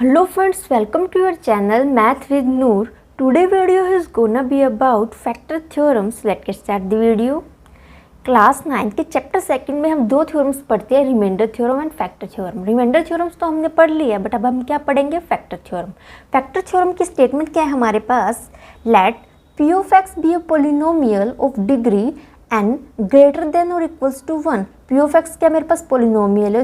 Hello friends, welcome to your channel Math with Noor. Today video is gonna be about factor theorems. Let's get start the video. Class 9 के chapter second में हम दो theorems पढ़ते हैं, remainder theorem and factor theorem. Remainder theorems तो हमने पढ़ लिया है, बट अब हम क्या पढ़ेंगे? Factor theorem. फैक्टर थ्योरम की स्टेटमेंट क्या है हमारे पास? Let p of x be a polynomial of degree n greater than or equals to 1। p of x क्या मेरे पास पोलिनोमियल है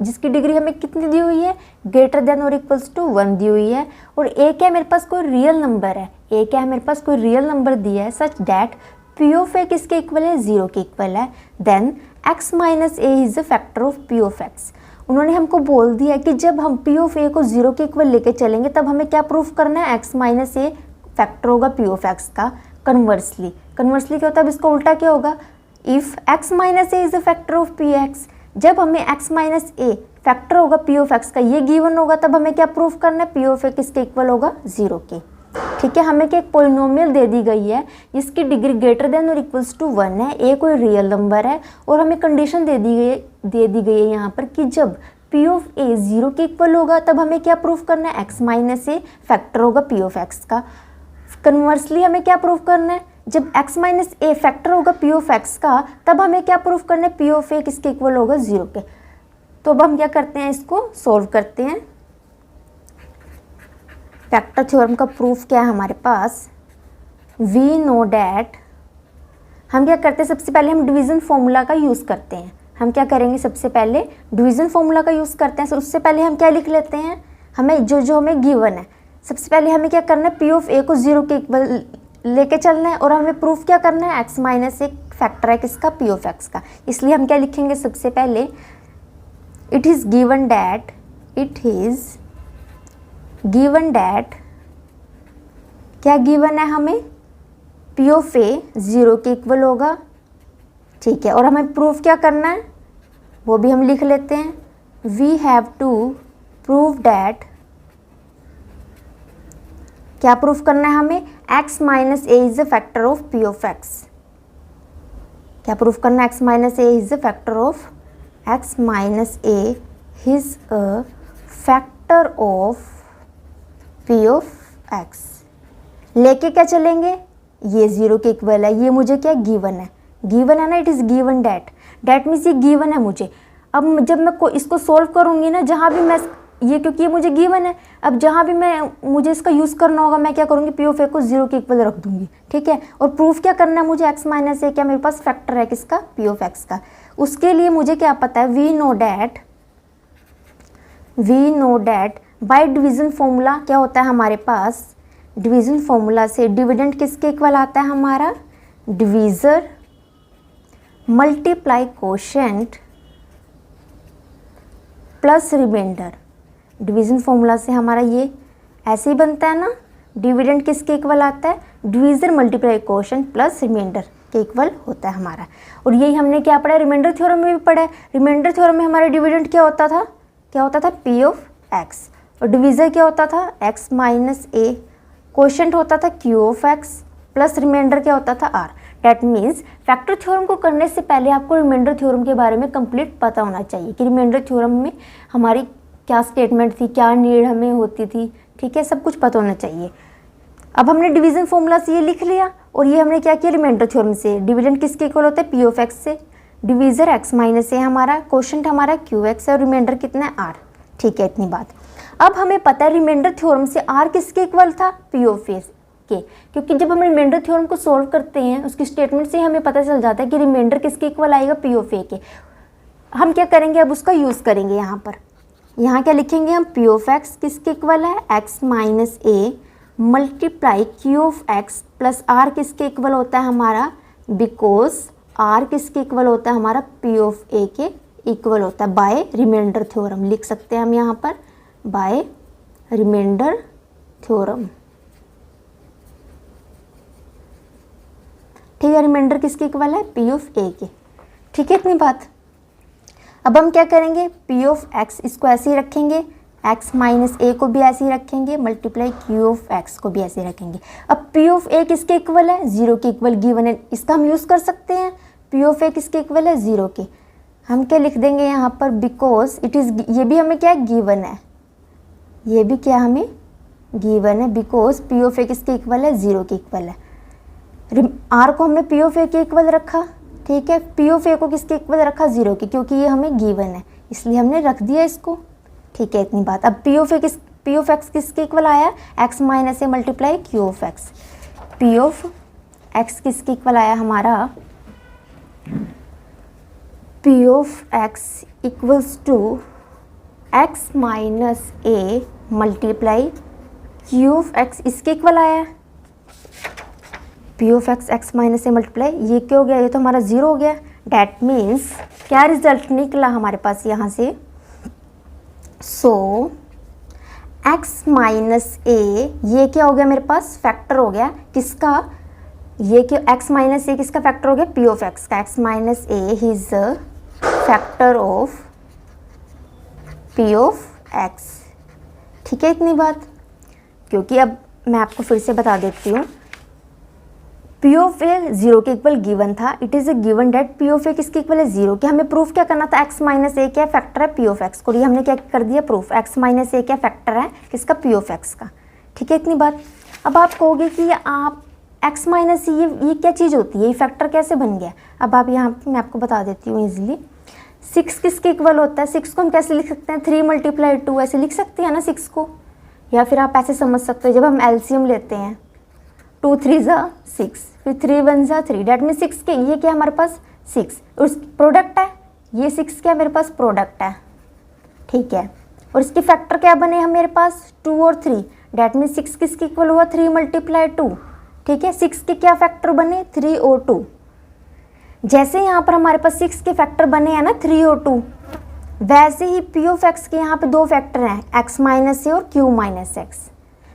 जिसकी डिग्री हमें कितनी दी हुई है? ग्रेटर देन और इक्वल्स टू 1 दी हुई है। और a क्या मेरे पास कोई रियल नंबर है, a क्या है मेरे पास कोई रियल नंबर दिया है such that p of a किसके इक्वल है? 0 के इक्वल है। Then x minus a is the factor of p of x। उन्होंने हमको बोल दिया कि जब हम p of a को 0 के इक्वल लेके चलेंगे तब हमें क्या प्रूफ करना है? x माइनस a फैक्टर होगा p of x का। कन्वर्सली क्या होता है? अब इसका उल्टा क्या होगा? If x minus A is the factor of P x, जब हमें x माइनस ए फैक्टर होगा p ऑफ x का, ये गिवन होगा, तब हमें क्या प्रूफ करना है? p ऑफ a किसके इक्वल होगा? 0 के। ठीक है, हमें क्या एक पोलिनोमियल दे दी गई है जिसकी डिग्री ग्रेटर देन और इक्वल्स टू 1 है, a कोई रियल नंबर है, और हमें कंडीशन दे दी गई है यहाँ पर कि जब p ऑफ a 0 के इक्वल होगा तब हमें क्या प्रूफ करना है? x माइनस ए फैक्टर होगा p ऑफ x का। कन्वर्सली हमें क्या प्रूफ करना है? जब x माइनस ए फैक्टर होगा p ऑफ x का तब हमें क्या प्रूफ करना है? p ऑफ a किसके इक्वल होगा? 0 के। तो अब हम क्या करते हैं, इसको सॉल्व करते हैं। फैक्टर थ्योरम का प्रूफ क्या है हमारे पास? वी नो डैट, हम क्या करते हैं, सबसे पहले हम डिवीजन फॉर्मूला का यूज़ करते हैं। हम क्या करेंगे? सबसे पहले डिवीजन फॉर्मूला का यूज़ करते हैं। उससे पहले हम क्या लिख लेते हैं, हमें जो हमें गिवन है, सबसे पहले हमें क्या करना है? p ऑफ a को 0 के इक्वल लेके चलना है, और हमें प्रूफ क्या करना है? x माइनस एक फैक्टर है किसका? p ऑफ x का। इसलिए हम क्या लिखेंगे? सबसे पहले इट इज़ गिवन डैट क्या गिवन है हमें? p ऑफ a 0 के इक्वल होगा। ठीक है, और हमें प्रूफ क्या करना है वो भी हम लिख लेते हैं। We have to prove that, क्या प्रूफ करना है हमें? x minus A is the factor of p of x। क्या प्रूफ करना है? x minus A is the factor of x minus A is a factor of p of x। लेके क्या चलेंगे? ये 0 के इक्वल है, ये मुझे क्या गिवन है ना, it is given that means ये गिवन है मुझे। अब जब मैं इसको सोल्व करूँगी ना, जहाँ भी मैं ये, क्योंकि ये मुझे गिवन है, अब जहाँ भी मुझे इसका यूज़ करना होगा मैं क्या करूँगी? p ऑफ a को 0 के इक्वल रख दूँगी। ठीक है, और प्रूफ क्या करना है मुझे? x माइनस ए क्या मेरे पास फैक्टर है किसका? p ऑफ x का। उसके लिए मुझे क्या पता है? We know that by division formula क्या होता है हमारे पास? डिवीजन फॉर्मूला से डिविडेंड किसके इक्वल आता है हमारा? Divisor multiply quotient plus remainder. Division formula से हमारा ये ऐसे ही बनता है ना, डिविडेंड किसके इक्वल आता है? Divisor multiply quotient plus remainder के इक्वल होता है हमारा। और यही हमने क्या पढ़ा है? रिमाइंडर थ्योरम में भी पढ़ा है। रिमाइंडर थ्योरम में हमारा डिविडेंड क्या होता था? p ऑफ x, और डिवीज़र क्या होता था? x माइनस ए, कोशेंट होता था q of x, plus remainder क्या होता था? r। That means factor theorem को करने से पहले आपको रिमाइंडर थ्योरम के बारे में कंप्लीट पता होना चाहिए कि रिमाइंडर थ्योरम में हमारी क्या स्टेटमेंट थी, क्या नीड हमें होती थी। ठीक है, सब कुछ पता होना चाहिए। अब हमने डिवीजन फॉर्मूला से ये लिख लिया, और ये हमने क्या किया? रिमाइंडर थ्योरम से डिविडेंड किसके इक्वल होता है? p ऑफ x से। डिवीज़र x माइनस ए हमारा, कोशेंट हमारा qx है, और रिमाइंडर कितना है? r। ठीक है, इतनी बात। अब हमें पता है रिमाइंडर थ्योरम से r किसके इक्वल था? p ऑफ a के, क्योंकि जब हम रिमाइंडर थ्योरम को सोल्व करते हैं उसकी स्टेटमेंट से हमें पता चल जाता है कि रिमाइंडर किसके इक्वल आएगा? p ऑफ a के। हम क्या करेंगे? अब उसका यूज़ करेंगे। यहाँ क्या लिखेंगे हम? p ऑफ x किसके इक्वल है? x minus a multiply q of x plus r किसके इक्वल होता है हमारा? बिकॉज r किसके इक्वल होता है हमारा? p ऑफ a के इक्वल होता है बाय रिमाइंडर थ्योरम। लिख सकते हैं हम यहाँ पर बाय रिमाइंडर थ्योरम। ठीक है, रिमाइंडर किसके इक्वल है? p ऑफ a के। ठीक है, इतनी बात। अब हम क्या करेंगे? p ऑफ x इसको ऐसे ही रखेंगे, x माइनस ए को भी ऐसे ही रखेंगे, मल्टीप्लाई q ऑफ x को भी ऐसे ही रखेंगे। अब p ऑफ a किसके इक्वल है? 0 के इक्वल गिवन है, इसका हम यूज़ कर सकते हैं। p ऑफ a किसके इक्वल है? 0 के। हम क्या लिख देंगे यहाँ पर? बिकॉज इट इज़, ये भी हमें क्या गिवन है, ये भी क्या हमें गिवन है, बिकॉज पी ऑफ ए किसके इक्वल है, 0 के इक्वल है। आर को हमने पी ऑफ ए के इक्वल रखा, ठीक है, पी ऑफ ए को किसके इक्वल रखा, 0 के, क्योंकि ये हमें गिवन है इसलिए हमने रख दिया इसको, ठीक है, इतनी बात। अब पी ऑफ एक्स किसके इक्वल आया, x minus a multiply q of x. P of x किसके इक्वल आया हमारा, p of x equals to x minus a multiply q of x, इसके इक्वल आया p of x minus a multiply, ये क्या हो गया, ये तो हमारा 0 हो गया। डैट मीन्स क्या रिजल्ट निकला हमारे पास यहाँ से, सो एक्स माइनस ए, ये क्या हो गया मेरे पास, फैक्टर हो गया किसका, ये क्या, एक्स माइनस ए किसका फैक्टर हो गया, पी ऑफ एक्स का। X minus A is factor of P of x, ठीक है, इतनी बात। क्योंकि अब मैं आपको फिर से बता देती हूँ, पी ऑफ ए 0 के इक्वल गिवन था, it is a given that P of A किसके इक्वल है, 0 के। हमें प्रूफ क्या करना था, एक्स माइनस ए क्या फैक्टर है पी ऑफ एक्स को, ये हमने क्या कर दिया प्रूफ, एक्स माइनस ए क्या फैक्टर है किसका, पी ऑफ एक्स का, ठीक है, इतनी बात। अब आप कहोगे कि आप एक्स माइनस ये क्या चीज़ होती है, ये फैक्टर कैसे बन गया। अब आप यहाँ मैं आपको बता देती हूँ ईजिली, 6 किसके इक्वल होता है, 6 को हम कैसे लिख सकते हैं, 3 मल्टीप्लाई 2 ऐसे लिख सकते हैं ना 6 को, या फिर आप ऐसे समझ सकते हो, जब हम एलसीएम लेते हैं 2 3 ज़ा 6, फिर 3 1 ज़ा 3, डैट मीन 6 के, ये क्या हमारे पास 6 उस प्रोडक्ट है, ये 6 क्या मेरे पास प्रोडक्ट है, ठीक है। और इसके फैक्टर क्या बने हैं मेरे पास 2 और 3, डैट मीन 6 किसके इक्वल हुआ 3 मल्टीप्लाई 2, ठीक है। 6 के क्या फैक्टर बने 3 और 2, जैसे यहाँ पर हमारे पास 6 के फैक्टर बने हैं ना 3 और 2, वैसे ही पी ऑफ एक्स के यहाँ पे 2 फैक्टर हैं, एक्स माइनस ए और क्यू माइनस एक्स।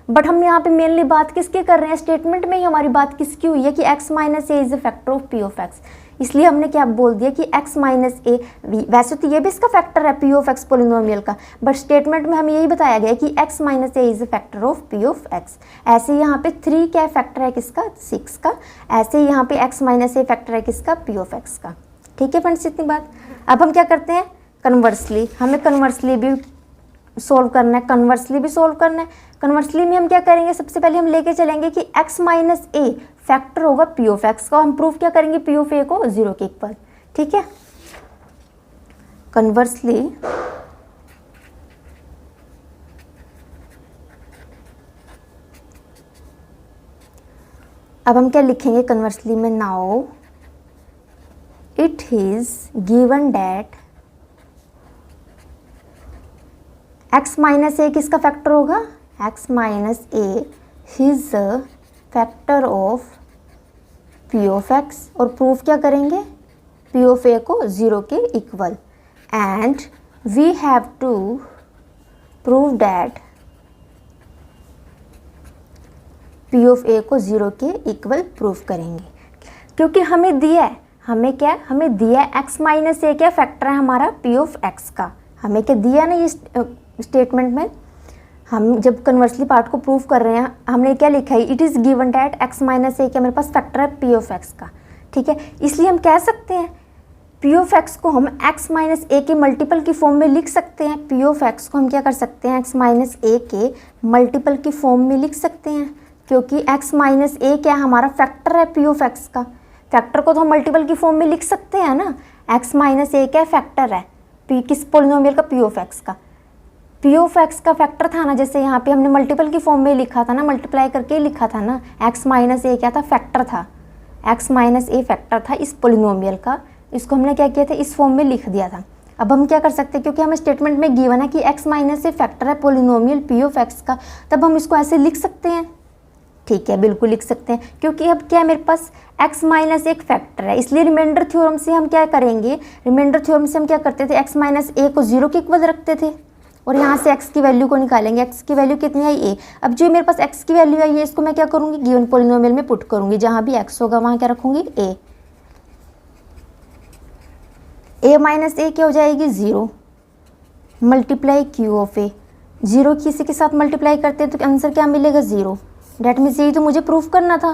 बट हम यहाँ पे मेनली बात किसकी कर रहे हैं, स्टेटमेंट में ही हमारी बात किसकी हुई है कि x minus A is a factor of P of x, इसलिए हमने क्या बोल दिया कि x माइनस ए, वैसे तो ये भी इसका फैक्टर है पी ऑफ एक्स पोलिनोमियल का, बट स्टेटमेंट में हमें यही बताया गया कि x minus A is a factor of P of x. ऐसे यहाँ पे 3 क्या फैक्टर है किसका, 6 का, ऐसे यहाँ पे x माइनस ए फैक्टर है किसका, पी ऑफ एक्स का, ठीक है फ्रेंड्स, इतनी बात। अब हम क्या करते हैं, कन्वर्सली, हमें कन्वर्सली भी सोल्व करना है, कन्वर्सली भी सोल्व करना है। कन्वर्सली में हम क्या करेंगे, सबसे पहले हम लेके चलेंगे कि x माइनस ए फैक्टर होगा पी ऑफ एक्स का, हम प्रूफ क्या करेंगे पी ऑफ ए को 0 के इक्वल, ठीक है। कन्वर्सली अब हम क्या लिखेंगे कन्वर्सली में, now it is given that x minus A किसका फैक्टर होगा, x minus A is factor of P of X, और प्रूफ क्या करेंगे पी ऑफ ए को 0 के equal, and we have to prove that P of A को 0 के equal proof करेंगे, क्योंकि हमें दिया है, हमें क्या, हमें दिया है x माइनस ए क्या फैक्टर है हमारा पी ऑफ एक्स का, हमें क्या दिया ना ये स्टेटमेंट में। हम जब कन्वर्सली पार्ट को प्रूफ कर रहे हैं, हमने क्या लिखा है, it is given that x minus A क्या मेरे पास फैक्टर है पी ऑफ एक्स का, ठीक है। इसलिए हम कह सकते हैं पी ऑफ एक्स को हम x माइनस ए के मल्टीपल की फॉर्म में लिख सकते हैं, पी ऑफ एक्स को हम क्या कर सकते हैं x माइनस ए के मल्टीपल की फॉर्म में लिख सकते हैं, क्योंकि x माइनस ए क्या हमारा फैक्टर है पी ऑफ एक्स का, फैक्टर को तो हम मल्टीपल की फॉर्म में लिख सकते हैं ना। x माइनस ए क्या फैक्टर है पी किस पोलिनोमियल का, पी ऑफ एक्स का, पी ऑफ एक्स का फैक्टर था ना, जैसे यहाँ पे हमने मल्टीपल की फॉर्म में लिखा था ना, मल्टीप्लाई करके लिखा था ना, x माइनस ए क्या था फैक्टर था, x माइनस ए फैक्टर था इस पोलिनोमियल का, इसको हमने क्या किया था इस फॉर्म में लिख दिया था। अब हम क्या कर सकते हैं, क्योंकि हमें स्टेटमेंट में गिवन है कि x माइनस ए फैक्टर है पोलिनोमियल पी ऑफ एक्स का, तब हम इसको ऐसे लिख सकते हैं, ठीक है, बिल्कुल लिख सकते हैं, क्योंकि अब क्या मेरे पास x माइनस एक फैक्टर है, इसलिए रिमाइंडर थ्योरम से हम क्या करेंगे, रिमाइंडर थ्योरम से हम क्या करते थे, x माइनस ए को 0 के इक्वल रखते थे, और यहाँ से x की वैल्यू को निकालेंगे, x की वैल्यू कितनी आई a। अब जो मेरे पास x की वैल्यू आई है, इसको मैं क्या करूँगी गिवन पोलिनोमियल में पुट करूँगी, जहाँ भी x होगा वहाँ क्या रखूँगी a माइनस ए क्या हो जाएगी 0 मल्टीप्लाई क्यू ऑफ ए, 0 किसी के साथ मल्टीप्लाई करते हैं तो आंसर क्या मिलेगा 0, डेट मीन्स यही तो मुझे प्रूफ करना था।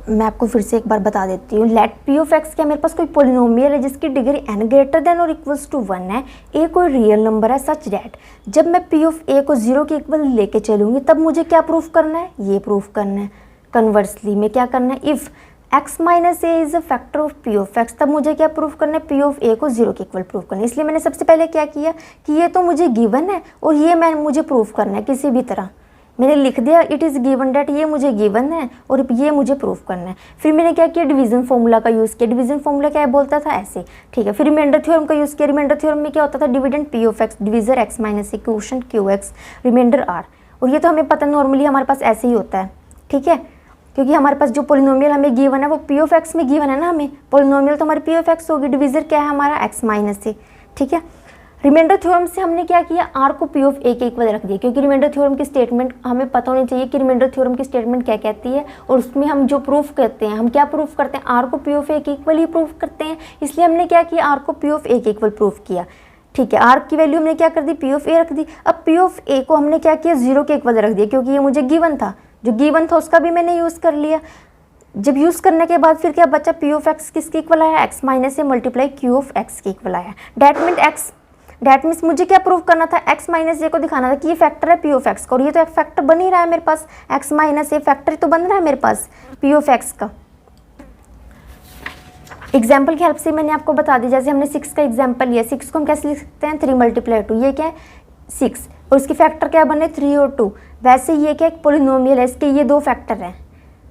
मैं आपको फिर से एक बार बता देती हूँ। लेट पी ऑफ एक्स क्या, मेरे पास कोई पोलिनोमियल है जिसकी डिग्री n ग्रेटर देन और इक्वल्स टू 1 है, ए कोई रियल नंबर है सच डैट जब मैं पी ऑफ ए को 0 के इक्वल लेके चलूँगी तब मुझे क्या प्रूफ करना है, ये प्रूफ करना है। कन्वर्सली में क्या करना है, if x minus A is a factor of P of x, तब मुझे क्या प्रूफ करना है, पी ऑफ ए को 0 के इक्वल प्रूफ करना है। इसलिए मैंने सबसे पहले क्या किया कि ये तो मुझे गिवन है और ये मुझे प्रूफ करना है किसी भी तरह। मैंने लिख दिया इट इज़ गिवन डैट, ये मुझे गिवन है और ये मुझे प्रूफ करना है। फिर मैंने क्या किया, डिवीजन फॉर्मूला का यूज़ किया। डिवीजन फॉर्मूला क्या बोलता था, ऐसे, ठीक है। फिर रिमाइंडर थ्योरम का यूज़ किया। रिमाइंडर थ्योरम में क्या होता था, dividend p of x, divisor x minus a, quotient q x, remainder r. और ये तो हमें पता नॉर्मली हमारे पास ऐसे ही होता है, ठीक है, क्योंकि हमारे पास जो पोलिनोमियल हमें गिवन है वो पी ऑफ एक्स में गिवन है ना, हमें पोलिनोमियल तो हमारी पी ऑफ एक्स होगी, डिविजर क्या है हमारा एक्स माइनस ए, ठीक है। रिमाइंडर थ्योरम से हमने क्या किया, आर को पी ऑफ ए के इक्वल रख दिया, क्योंकि रिमाइंडर थ्योरम की स्टेटमेंट हमें पता होनी चाहिए कि रिमाइंडर थ्योरम की स्टेटमेंट क्या कहती है और उसमें हम जो प्रूफ करते हैं, हम क्या प्रूफ करते हैं, आर को पी ऑफ ए के इक्वल ही प्रूफ करते हैं। इसलिए हमने क्या किया, आर को पी ऑफ ए के इक्वल प्रूफ किया, ठीक है। आर की वैल्यू हमने क्या कर दी, पी ऑफ ए रख दी। अब पी ऑफ ए को हमने क्या किया, 0 के इक्वल रख दिया, क्योंकि ये मुझे गिवन था, जो गिवन था उसका भी मैंने यूज़ कर लिया। जब यूज़ करने के बाद फिर क्या बचा, पी ऑफ एक्स किसके इक्वल आया, x minus a multiply q of x के इक्वल आया। डैट मीन्स मुझे क्या प्रूव करना था, एक्स माइनस ए को दिखाना था कि ये फैक्टर है पी ऑफ एक्स का, और ये तो एक फैक्टर बन ही रहा है मेरे पास, एक्स माइनस ए फैक्टर तो बन रहा है मेरे पास पी ऑफ एक्स का। एग्जाम्पल की हेल्प से मैंने आपको बता दी, जैसे हमने 6 का एग्जाम्पल लिया, 6 को हम कैसे लिख सकते हैं, 3 मल्टीप्लाई 2, ये क्या है 6, और इसके फैक्टर क्या बने 3 और 2। वैसे ये क्या एक पोलिनोमियल है, इसके ये 2 फैक्टर हैं,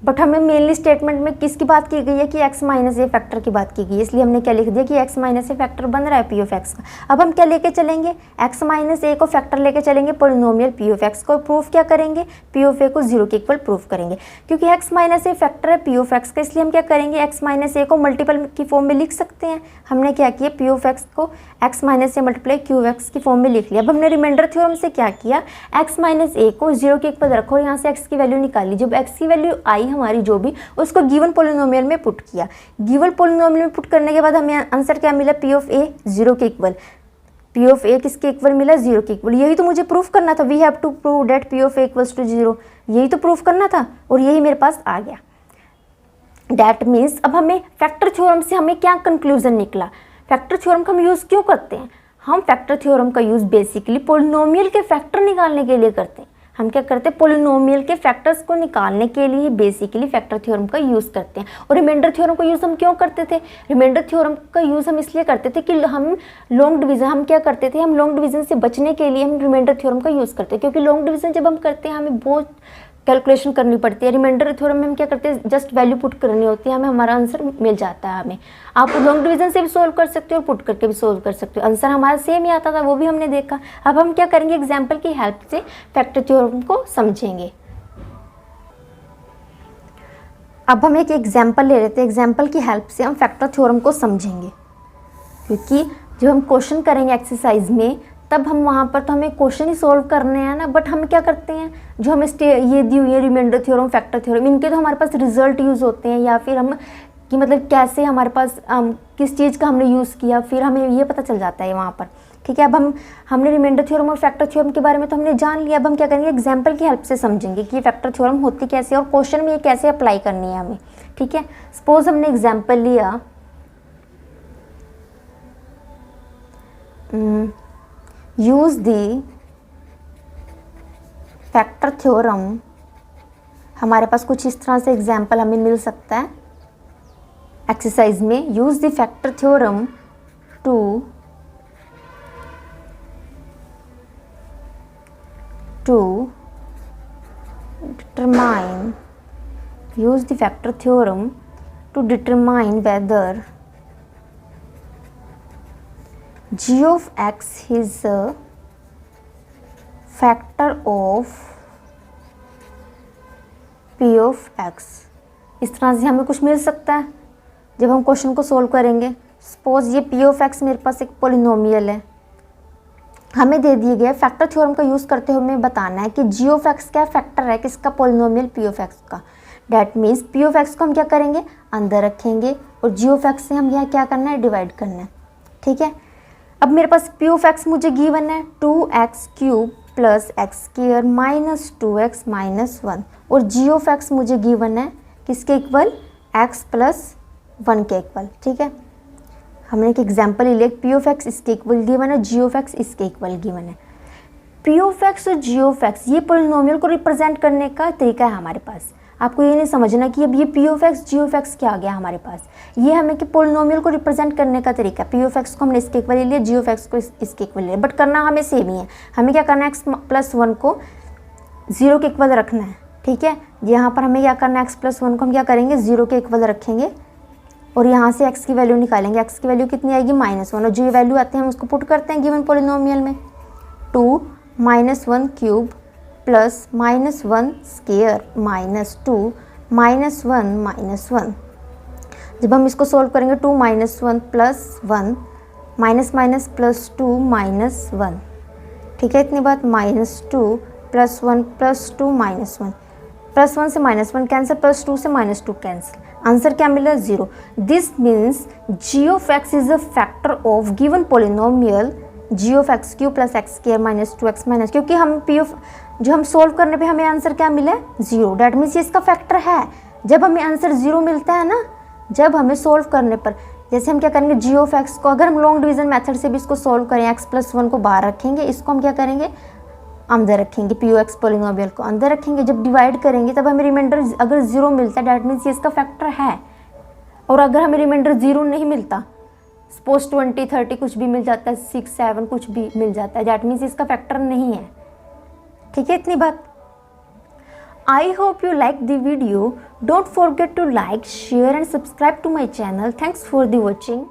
बट हमें मेनली स्टेटमेंट में किसकी बात की गई है कि x माइनस ए फैक्टर की बात की गई है, इसलिए हमने क्या लिख दिया कि x माइनस ए फैक्टर बन रहा है पी ऑफ एक्स का। अब हम क्या लेके चलेंगे, x माइनस ए को फैक्टर लेके चलेंगे पोलिनोमियल पी ऑफ एक्स को, प्रूफ क्या करेंगे, पी ऑफ ए को 0 के इक्वल प्रूफ करेंगे। क्योंकि x माइनस ए फैक्टर है पी ऑफ एक्स का, इसलिए हम क्या करेंगे, x माइनस ए को मल्टीपल की फॉर्म में लिख सकते हैं। हमने क्या किया, पी ऑफ एक्स को x minus a multiply Q x की फॉर्म में लिख लिया। अब हमने रिमाइंडर थ्योरम से क्या किया, x माइनस ए को 0 के इक्वल रखो और यहाँ से x की वैल्यू निकाली। जब x की वैल्यू आई हमारी जो भी, उसको गिवन पोलिनोमियल में पुट किया। गिवन पोलिनोमियल में पुट करने के बाद हमें आंसर क्या मिला, पी ऑफ ए 0 के इक्वल। पी ऑफ ए किसके इक्वल मिला, 0 के इक्वल। यही तो मुझे प्रूफ करना था, we have to prove that P of a equals to 0, यही तो प्रूफ करना था और यही मेरे पास आ गया। डैट मीन्स अब हमें फैक्टर थ्योरम से हमें क्या कंक्लूजन निकला। फैक्टर थ्योरम का हम यूज़ क्यों करते हैं, हम फैक्टर थ्योरम का यूज़ बेसिकली पोलिनोमियल के फैक्टर निकालने के लिए करते हैं। हम क्या करते हैं, पोलिनोमियल के फैक्टर्स को निकालने के लिए बेसिकली फैक्टर थ्योरम का यूज़ करते हैं। और रिमाइंडर थ्योरम का यूज़ हम क्यों करते थे, रिमाइंडर थ्योरम का यूज़ हम इसलिए करते थे कि हम लॉन्ग डिवीजन, हम क्या करते थे, हम लॉन्ग डिवीजन से बचने के लिए हम रिमाइंडर थ्योरम का यूज़ करते हैं। क्योंकि लॉन्ग डिवीजन जब हम करते हैं हमें बहुत कैलकुलेशन करनी पड़ती है। रिमाइंडर थ्योरम में हम क्या करते हैं, जस्ट वैल्यू पुट करनी होती है, हमें हमारा आंसर मिल जाता है। हमें आप लॉन्ग डिवीजन से भी सोल्व कर सकते हो और पुट करके भी सोल्व कर सकते हो, आंसर हमारा सेम ही आता था, वो भी हमने देखा। अब हम क्या करेंगे, एग्जाम्पल की हेल्प से फैक्टर थ्योरम को समझेंगे। अब हम एक एग्जाम्पल ले लेते हैं, एग्जाम्पल की हेल्प से हम फैक्टर थ्योरम को समझेंगे। क्योंकि जब हम क्वेश्चन करेंगे एक्सरसाइज में, तब हम वहाँ पर तो हमें क्वेश्चन ही सोल्व करने हैं ना, बट हम क्या करते हैं, जो हमें ये दी हुई है रिमाइंडर थ्योरम, फैक्टर थ्योरम, इनके तो हमारे पास रिजल्ट यूज़ होते हैं, या फिर हम कि मतलब कैसे हमारे पास किस चीज़ का हमने यूज़ किया, फिर हमें ये पता चल जाता है वहाँ पर, ठीक है। अब हमने रिमाइंडर थ्योरम और फैक्टर थ्योरम के बारे में तो हमने जान लिया। अब हम क्या करेंगे, एग्जाम्पल की हेल्प से समझेंगे कि ये फैक्टर थ्योरम होती कैसे और क्वेश्चन में ये कैसे अप्लाई करनी है हमें, ठीक है। सपोज हमने एग्जाम्पल लिया, यूज़ दी फैक्टर थ्योरम, हमारे पास कुछ इस तरह से एग्जाम्पल हमें मिल सकता है एक्सरसाइज में। Use the factor theorem to determine, use the factor theorem to determine whether g of x is a factor of p of x। इस तरह से हमें कुछ मिल सकता है जब हम क्वेश्चन को सोल्व करेंगे। सपोज ये p of x मेरे पास एक पोलिनोमियल है, हमें दे दिए गए फैक्टर थ्योरम का यूज़ करते हुए हमें बताना है कि g of x क्या फैक्टर है किसका, पोलिनोमियल p of x का। That means p of x को हम क्या करेंगे, अंदर रखेंगे और g of x से हम यहाँ क्या करना है, डिवाइड करना है, ठीक है। अब मेरे पास p of x मुझे गिवन है 2x cube plus x square minus 2x minus 1, और g of x मुझे गिवन है किसके इक्वल, x प्लस 1 के इक्वल, ठीक है। हमने एक एग्जाम्पल लिया, पी ऑफ एक्स इसके इक्वल गिवन है, जी ऑफ एक्स इसके इक्वल गिवन है। पी ऑफ एक्स और जी ऑफ एक्स ये पोलिनोमियल को रिप्रेजेंट करने का तरीका है हमारे पास। आपको ये नहीं समझना कि अब ये p of x g of x क्या आ गया हमारे पास, ये हमें कि पोलिनोमियल को रिप्रेजेंट करने का तरीका। पी ऑफ एक्स को हमने इसके इक्वल ले लिया, जी ऑफ एक्स को इसके इक्वल ले लिया, बट करना हमें सेम ही है। हमें क्या करना है, एक्स प्लस 1 को 0 के इक्वल रखना है, ठीक है। यहाँ पर हमें क्या करना है, एक्स प्लस 1 को हम क्या करेंगे 0 के इक्वल रखेंगे और यहाँ से x की वैल्यू निकालेंगे। x की वैल्यू कितनी आएगी -1, और जो वैल्यू आते हैं हम उसको पुट करते हैं गिवन पोलिनोमियल में। 2 -1 क्यूब प्लस -1 स्क्वायर माइनस 2 -1 -1। जब हम इसको सोल्व करेंगे 2 -1 प्लस 1 माइनस माइनस प्लस 2 -1, ठीक है। इतनी बात -2 प्लस 1 प्लस 2 -1, प्लस 1 से -1 कैंसिल, प्लस 2 से -2 कैंसिल, आंसर क्या मिला 0। This means g of x is a factor of given polynomial g of x q plus x square minus 2x minus, क्योंकि हम पी ऑफ जो हम सोल्व करने पे हमें आंसर क्या मिला 0, डैट मीन्स ये इसका फैक्टर है। जब हमें आंसर 0 मिलता है ना, जब हमें सोल्व करने पर, जैसे हम क्या करेंगे जी ऑफ एक्स को, अगर हम लॉन्ग डिवीजन मेथड से भी इसको सोल्व करें, एक्स प्लस 1 को बाहर रखेंगे, इसको हम क्या करेंगे अंदर रखेंगे, पी ओ एक्स पोलिनोमियल को अंदर रखेंगे। जब डिवाइड करेंगे तब हमें रिमाइंडर अगर 0 मिलता है, डैट मीन्स ये इसका फैक्टर है। और अगर हमें रिमाइंडर 0 नहीं मिलता, सपोज 20 30 कुछ भी मिल जाता है, 6 7 कुछ भी मिल जाता है, डैट मीन्स इसका फैक्टर नहीं है, ठीक है। इतनी बात। I hope you like the video. Don't forget to like, share and subscribe to my channel. Thanks for the watching.